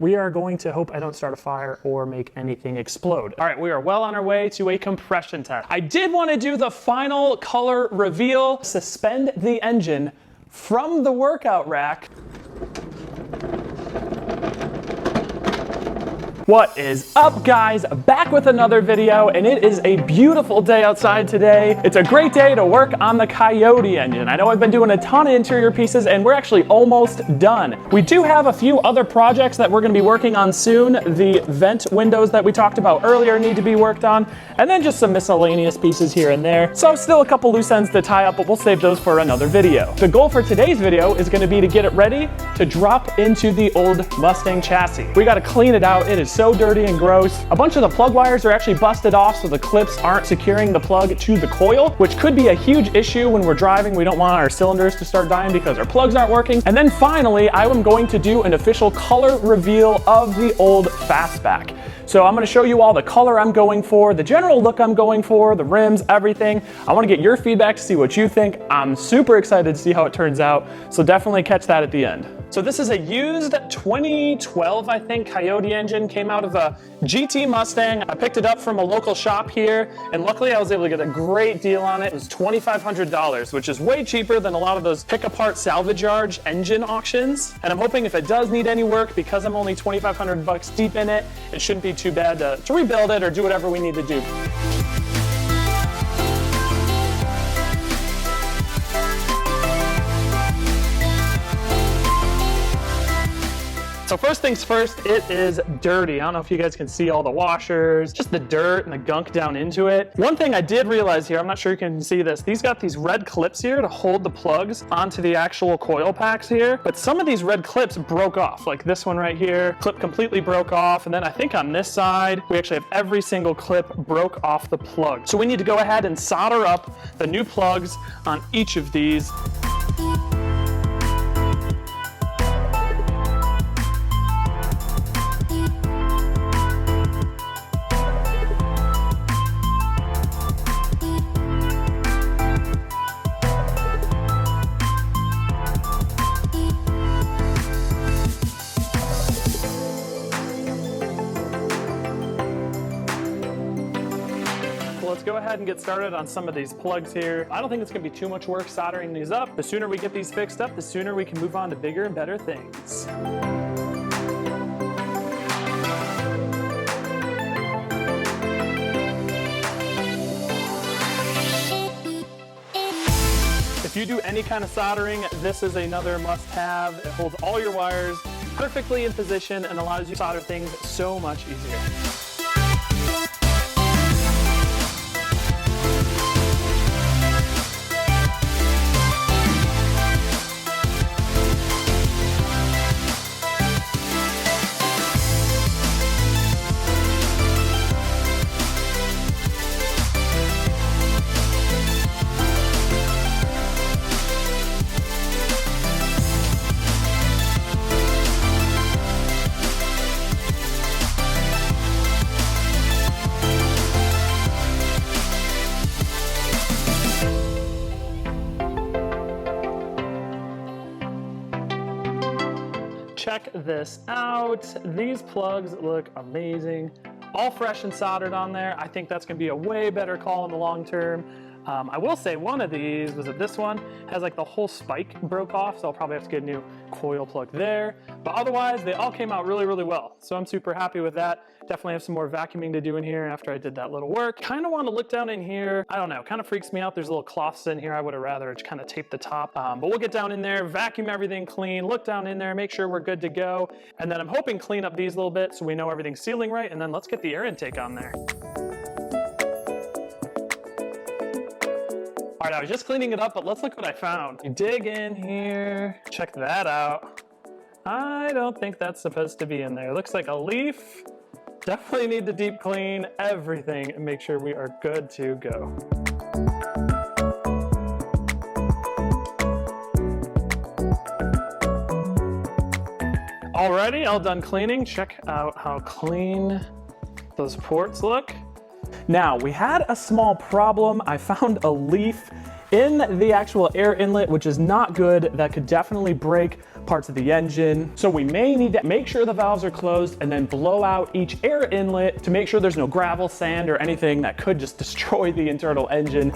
we are going to hope I don't start a fire or make anything explode. All right, we are well on our way to a compression test. I did want to do the final color reveal, suspend the engine from the workout rack. What is up, guys? Back with another video, and it is a beautiful day outside today. It's a great day to work on the Coyote engine. I know I've been doing a ton of interior pieces, and we're actually almost done. We do have a few other projects that we're gonna be working on soon. The vent windows that we talked about earlier need to be worked on, and then just some miscellaneous pieces here and there. So still a couple loose ends to tie up, but we'll save those for another video. The goal for today's video is gonna be to get it ready to drop into the old Mustang chassis. We gotta clean it out. It is so dirty and gross. A bunch of the plug wires are actually busted off, so the clips aren't securing the plug to the coil, which could be a huge issue when we're driving. We don't want our cylinders to start dying because our plugs aren't working. And then finally, I am going to do an official color reveal of the old Fastback. So I'm gonna show you all the color I'm going for, the general look I'm going for, the rims, everything. I wanna get your feedback to see what you think. I'm super excited to see how it turns out, so definitely catch that at the end. So this is a used 2012, I think, Coyote engine. Came out of a GT Mustang. I picked it up from a local shop here, and luckily I was able to get a great deal on it. It was $2,500, which is way cheaper than a lot of those pick-apart salvage yard engine auctions. And I'm hoping if it does need any work, because I'm only 2,500 bucks deep in it, it shouldn't be too bad to rebuild it or do whatever we need to do. So first things first, it is dirty. I don't know if you guys can see all the washers, just the dirt and the gunk down into it. One thing I did realize here, I'm not sure you can see this, these got these red clips here to hold the plugs onto the actual coil packs here, but some of these red clips broke off, like this one right here, clip completely broke off, and then I think on this side, we actually have every single clip broke off the plug. So we need to go ahead and solder up the new plugs on each of these. Let's go ahead and get started on some of these plugs here. I don't think it's gonna be too much work soldering these up. The sooner we get these fixed up, the sooner we can move on to bigger and better things. If you do any kind of soldering, this is another must-have. It holds all your wires perfectly in position and allows you to solder things so much easier. Check this out. These plugs look amazing. All fresh and soldered on there. I think that's gonna be a way better call in the long term. I will say one of these, was it this one, has like the whole spike broke off, so I'll probably have to get a new coil plug there. But otherwise, they all came out really, really well. So I'm super happy with that. Definitely have some more vacuuming to do in here after I did that little work. Kind of want to look down in here. I don't know, kind of freaks me out. There's little cloths in here. I would have rather just kind of taped the top. But we'll get down in there, vacuum everything clean, look down in there, make sure we're good to go. And then I'm hoping clean up these a little bit so we know everything's sealing right. And then let's get the air intake on there. All right, I was just cleaning it up, but let's look what I found. You dig in here, check that out. I don't think that's supposed to be in there. It looks like a leaf. Definitely need to deep clean everything and make sure we are good to go. Alrighty, all done cleaning. Check out how clean those ports look. Now, we had a small problem. I found a leaf in the actual air inlet, which is not good. That could definitely break parts of the engine. So we may need to make sure the valves are closed and then blow out each air inlet to make sure there's no gravel, sand, or anything that could just destroy the internal engine.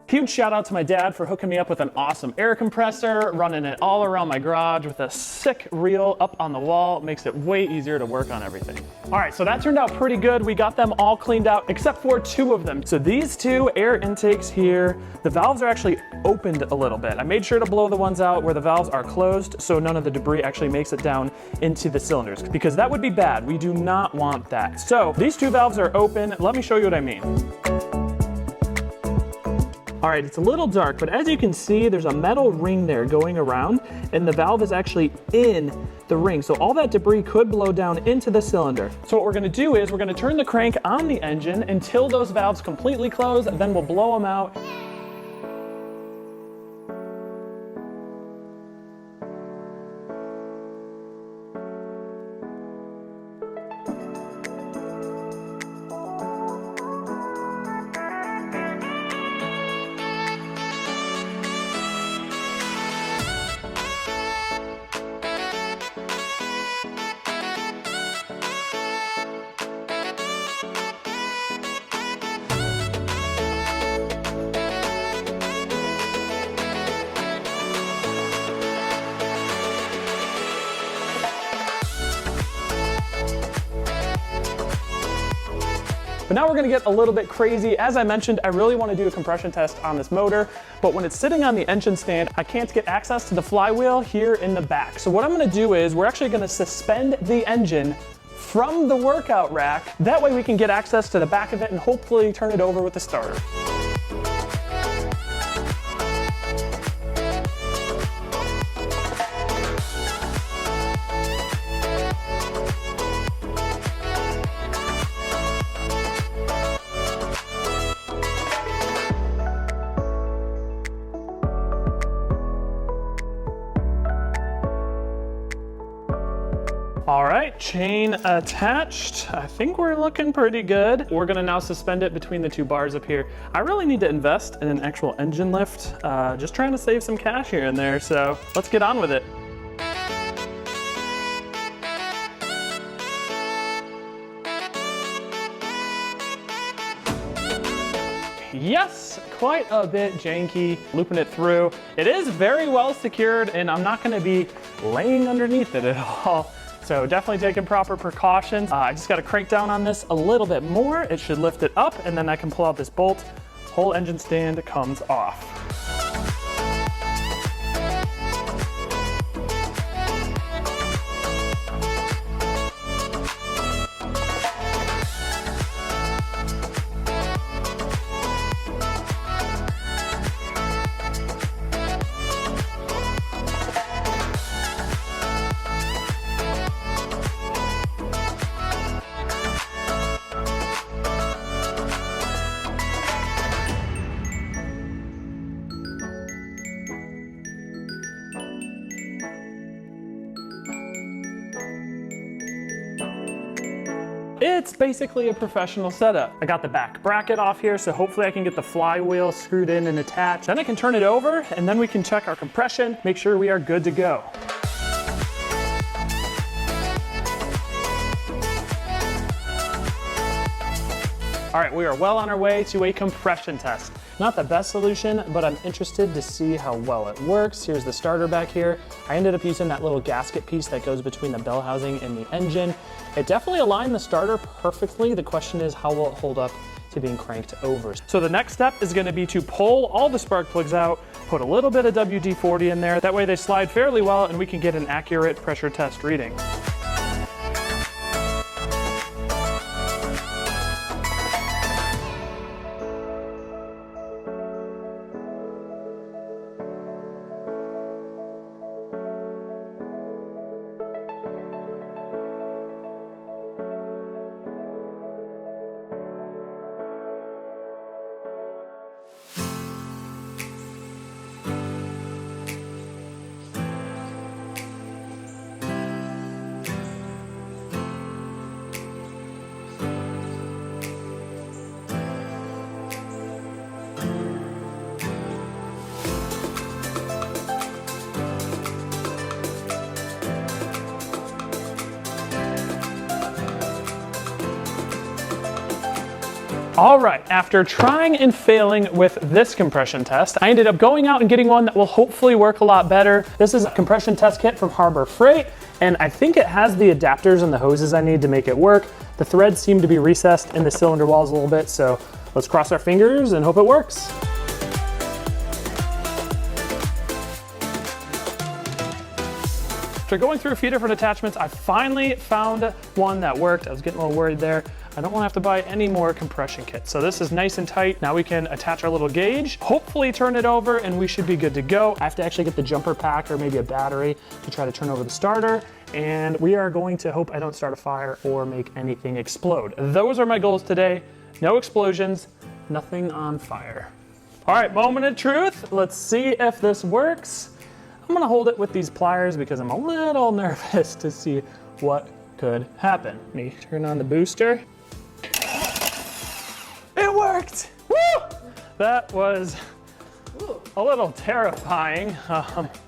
Huge shout out to my dad for hooking me up with an awesome air compressor, running it all around my garage with a sick reel up on the wall. It makes it way easier to work on everything. All right, so that turned out pretty good. We got them all cleaned out except for two of them. So these two air intakes here, the valves are actually opened a little bit. I made sure to blow the ones out where the valves are closed so none of the debris actually makes it down into the cylinders, because that would be bad. We do not want that. So these two valves are open. Let me show you what I mean. All right, it's a little dark, but as you can see, there's a metal ring there going around, and the valve is actually in the ring. So all that debris could blow down into the cylinder. So what we're gonna do is we're gonna turn the crank on the engine until those valves completely close, and then we'll blow them out. But now we're gonna get a little bit crazy. As I mentioned, I really wanna do a compression test on this motor, but when it's sitting on the engine stand, I can't get access to the flywheel here in the back. So what I'm gonna do is we're actually gonna suspend the engine from the workout rack. That way we can get access to the back of it and hopefully turn it over with the starter. All right, chain attached. I think we're looking pretty good. We're gonna now suspend it between the two bars up here. I really need to invest in an actual engine lift. Just trying to save some cash here and there, so let's get on with it. Yes, quite a bit janky, looping it through. It is very well secured, and I'm not gonna be laying underneath it at all. So definitely taking proper precautions. I just gotta crank down on this a little bit more. It should lift it up, and then I can pull out this bolt. Whole engine stand comes off. It's basically a professional setup. I got the back bracket off here, so hopefully I can get the flywheel screwed in and attached. Then I can turn it over, and then we can check our compression, make sure we are good to go. All right, we are well on our way to a compression test. Not the best solution, but I'm interested to see how well it works. Here's the starter back here. I ended up using that little gasket piece that goes between the bell housing and the engine. It definitely aligned the starter perfectly. The question is, how will it hold up to being cranked over? So the next step is gonna be to pull all the spark plugs out, put a little bit of WD-40 in there. That way they slide fairly well and we can get an accurate pressure test reading. All right, after trying and failing with this compression test, I ended up going out and getting one that will hopefully work a lot better. This is a compression test kit from Harbor Freight, and I think it has the adapters and the hoses I need to make it work. The threads seem to be recessed in the cylinder walls a little bit, so let's cross our fingers and hope it works. After going through a few different attachments, I finally found one that worked. I was getting a little worried there. I don't want to have to buy any more compression kits. So this is nice and tight. Now we can attach our little gauge, hopefully turn it over, and we should be good to go. I have to actually get the jumper pack or maybe a battery to try to turn over the starter. And we are going to hope I don't start a fire or make anything explode. Those are my goals today. No explosions, nothing on fire. All right, moment of truth. Let's see if this works. I'm gonna hold it with these pliers because I'm a little nervous to see what could happen. Let me turn on the booster. It worked! Woo! That was a little terrifying.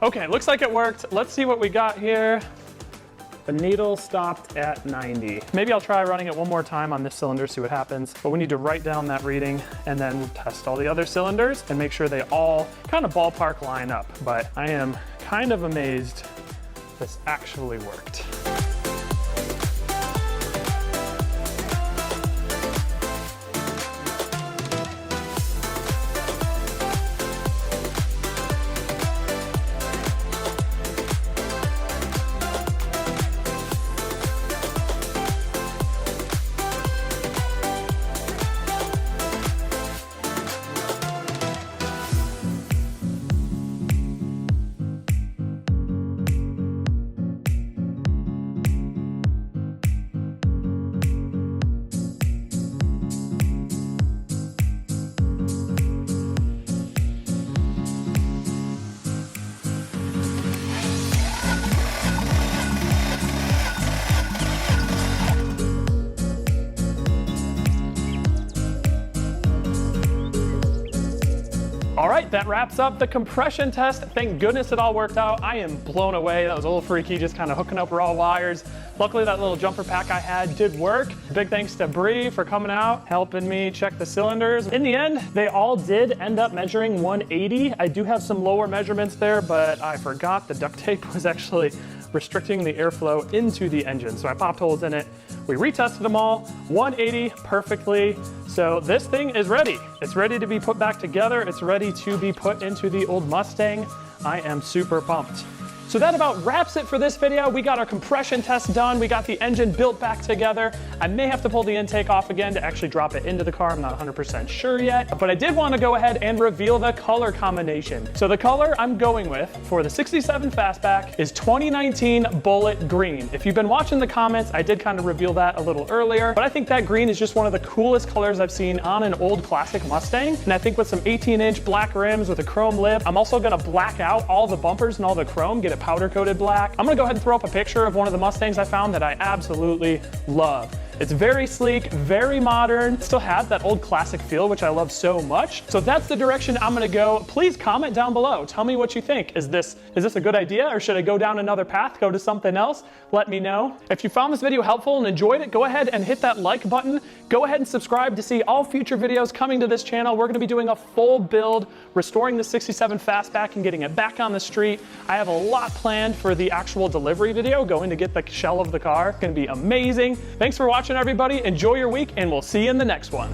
Okay, looks like it worked. Let's see what we got here. The needle stopped at 90. Maybe I'll try running it one more time on this cylinder, see what happens. But we need to write down that reading and then we'll test all the other cylinders and make sure they all kind of ballpark line up. But I am kind of amazed this actually worked. All right, that wraps up the compression test. Thank goodness it all worked out. I am blown away. That was a little freaky, just kind of hooking up raw wires. Luckily, that little jumper pack I had did work. Big thanks to Bree for coming out, helping me check the cylinders. In the end, they all did end up measuring 180. I do have some lower measurements there, but I forgot the duct tape was actually restricting the airflow into the engine. So I popped holes in it. We retested them all, 180 perfectly. So this thing is ready. It's ready to be put back together. It's ready to be put into the old Mustang. I am super pumped. So that about wraps it for this video. We got our compression test done. We got the engine built back together. I may have to pull the intake off again to actually drop it into the car. I'm not 100% sure yet, but I did want to go ahead and reveal the color combination. So the color I'm going with for the 67 Fastback is 2019 Bullet Green. If you've been watching the comments, I did kind of reveal that a little earlier, but I think that green is just one of the coolest colors I've seen on an old classic Mustang. And I think with some 18-inch black rims with a chrome lip, I'm also gonna black out all the bumpers and all the chrome, get it powder coated black. I'm gonna go ahead and throw up a picture of one of the Mustangs I found that I absolutely love. It's very sleek, very modern, still has that old classic feel, which I love so much. So if that's the direction I'm gonna go, please comment down below. Tell me what you think. Is this a good idea, or should I go down another path, go to something else? Let me know. If you found this video helpful and enjoyed it, go ahead and hit that like button. Go ahead and subscribe to see all future videos coming to this channel. We're gonna be doing a full build, restoring the 67 Fastback and getting it back on the street. I have a lot planned for the actual delivery video, going to get the shell of the car. It's gonna be amazing. Thanks for watching, everybody. Enjoy your week, and we'll see you in the next one.